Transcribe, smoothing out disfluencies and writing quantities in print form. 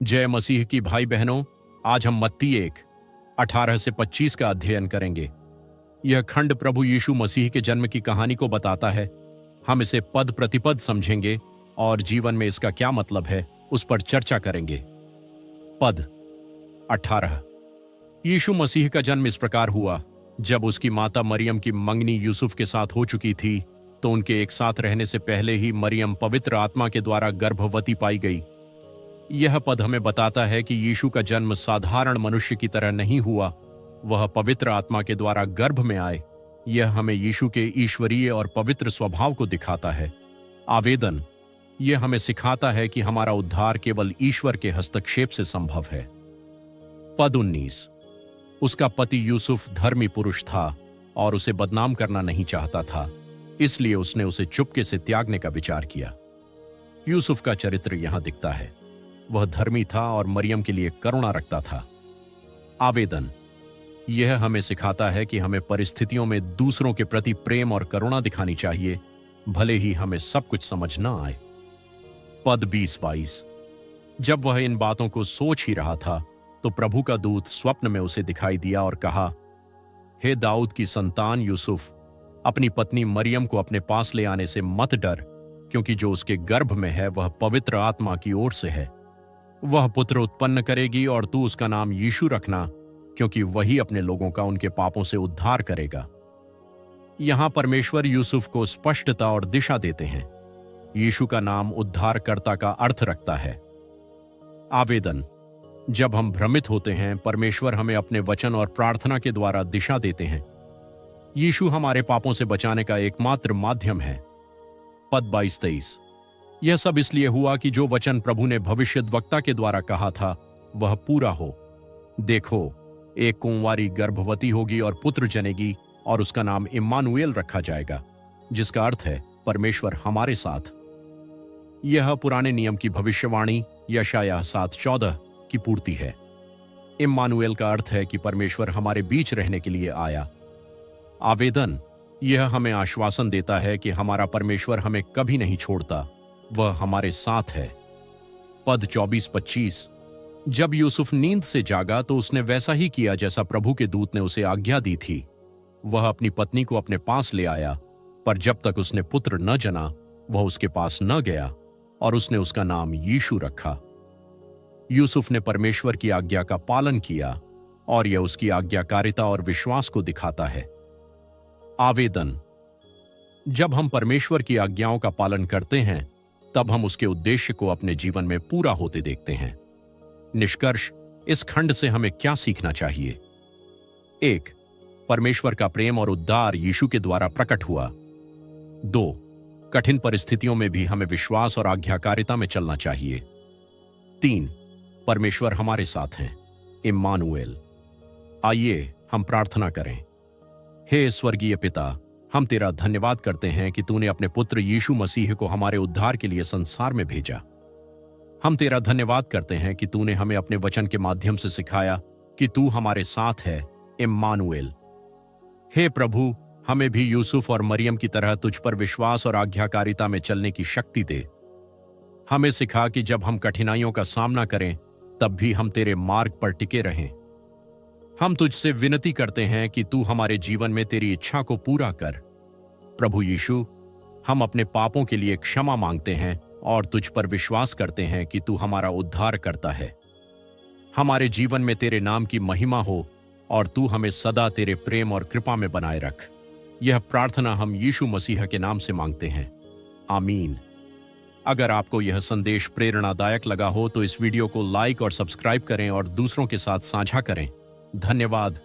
जय मसीह की भाई बहनों, आज हम मत्ती 1:18 से 25 का अध्ययन करेंगे। यह खंड प्रभु यीशु मसीह के जन्म की कहानी को बताता है। हम इसे पद प्रतिपद समझेंगे और जीवन में इसका क्या मतलब है उस पर चर्चा करेंगे। पद 18। यीशु मसीह का जन्म इस प्रकार हुआ। जब उसकी माता मरियम की मंगनी यूसुफ के साथ हो चुकी थी तो उनके एक साथ रहने से पहले ही मरियम पवित्र आत्मा के द्वारा गर्भवती पाई गई। यह पद हमें बताता है कि यीशु का जन्म साधारण मनुष्य की तरह नहीं हुआ, वह पवित्र आत्मा के द्वारा गर्भ में आए। यह हमें यीशु के ईश्वरीय और पवित्र स्वभाव को दिखाता है। आवेदन: यह हमें सिखाता है कि हमारा उद्धार केवल ईश्वर के हस्तक्षेप से संभव है। पद 19। उसका पति यूसुफ धर्मी पुरुष था और उसे बदनाम करना नहीं चाहता था, इसलिए उसने उसे चुपके से त्यागने का विचार किया। यूसुफ का चरित्र यहां दिखता है। वह धर्मी था और मरियम के लिए करुणा रखता था। आवेदन: यह हमें सिखाता है कि हमें परिस्थितियों में दूसरों के प्रति प्रेम और करुणा दिखानी चाहिए, भले ही हमें सब कुछ समझ न आए। पद 20-22। जब वह इन बातों को सोच ही रहा था तो प्रभु का दूत स्वप्न में उसे दिखाई दिया और कहा, हे दाऊद की संतान यूसुफ, अपनी पत्नी मरियम को अपने पास ले आने से मत डर, क्योंकि जो उसके गर्भ में है वह पवित्र आत्मा की ओर से है। वह पुत्र उत्पन्न करेगी और तू उसका नाम यीशु रखना, क्योंकि वही अपने लोगों का उनके पापों से उद्धार करेगा। यहां परमेश्वर यूसुफ को स्पष्टता और दिशा देते हैं। यीशु का नाम उद्धारकर्ता का अर्थ रखता है। आवेदन: जब हम भ्रमित होते हैं, परमेश्वर हमें अपने वचन और प्रार्थना के द्वारा दिशा देते हैं। यीशु हमारे पापों से बचाने का एकमात्र माध्यम है। पद 22-23। यह सब इसलिए हुआ कि जो वचन प्रभु ने भविष्यद्वक्ता के द्वारा कहा था वह पूरा हो। देखो, एक कुंवारी गर्भवती होगी और पुत्र जनेगी और उसका नाम इम्मानुएल रखा जाएगा, जिसका अर्थ है परमेश्वर हमारे साथ। यह पुराने नियम की भविष्यवाणी यशायाह 7:14 की पूर्ति है। इम्मानुएल का अर्थ है कि परमेश्वर हमारे बीच रहने के लिए आया। आवेदन: यह हमें आश्वासन देता है कि हमारा परमेश्वर हमें कभी नहीं छोड़ता, वह हमारे साथ है। पद 24-25। जब यूसुफ नींद से जागा तो उसने वैसा ही किया जैसा प्रभु के दूत ने उसे आज्ञा दी थी। वह अपनी पत्नी को अपने पास ले आया, पर जब तक उसने पुत्र न जना वह उसके पास न गया और उसने उसका नाम यीशु रखा। यूसुफ ने परमेश्वर की आज्ञा का पालन किया और यह उसकी आज्ञाकारिता और विश्वास को दिखाता है। आवेदन: जब हम परमेश्वर की आज्ञाओं का पालन करते हैं तब हम उसके उद्देश्य को अपने जीवन में पूरा होते देखते हैं। निष्कर्ष: इस खंड से हमें क्या सीखना चाहिए? 1. परमेश्वर का प्रेम और उद्धार यीशु के द्वारा प्रकट हुआ। 2. कठिन परिस्थितियों में भी हमें विश्वास और आज्ञाकारिता में चलना चाहिए। 3. परमेश्वर हमारे साथ हैं, इम्मानुएल। आइए हम प्रार्थना करें। हे स्वर्गीय पिता, हम तेरा धन्यवाद करते हैं कि तूने अपने पुत्र यीशु मसीह को हमारे उद्धार के लिए संसार में भेजा। हम तेरा धन्यवाद करते हैं कि तूने हमें अपने वचन के माध्यम से सिखाया कि तू हमारे साथ है, इम्मानुएल। हे प्रभु, हमें भी यूसुफ और मरियम की तरह तुझ पर विश्वास और आज्ञाकारिता में चलने की शक्ति दे। हमें सिखा कि जब हम कठिनाइयों का सामना करें तब भी हम तेरे मार्ग पर टिके रहें। हम तुझसे विनती करते हैं कि तू हमारे जीवन में तेरी इच्छा को पूरा कर। प्रभु यीशु, हम अपने पापों के लिए क्षमा मांगते हैं और तुझ पर विश्वास करते हैं कि तू हमारा उद्धार करता है। हमारे जीवन में तेरे नाम की महिमा हो और तू हमें सदा तेरे प्रेम और कृपा में बनाए रख। यह प्रार्थना हम यीशु मसीह के नाम से मांगते हैं, आमीन। अगर आपको यह संदेश प्रेरणादायक लगा हो तो इस वीडियो को लाइक और सब्सक्राइब करें और दूसरों के साथ साझा करें। धन्यवाद।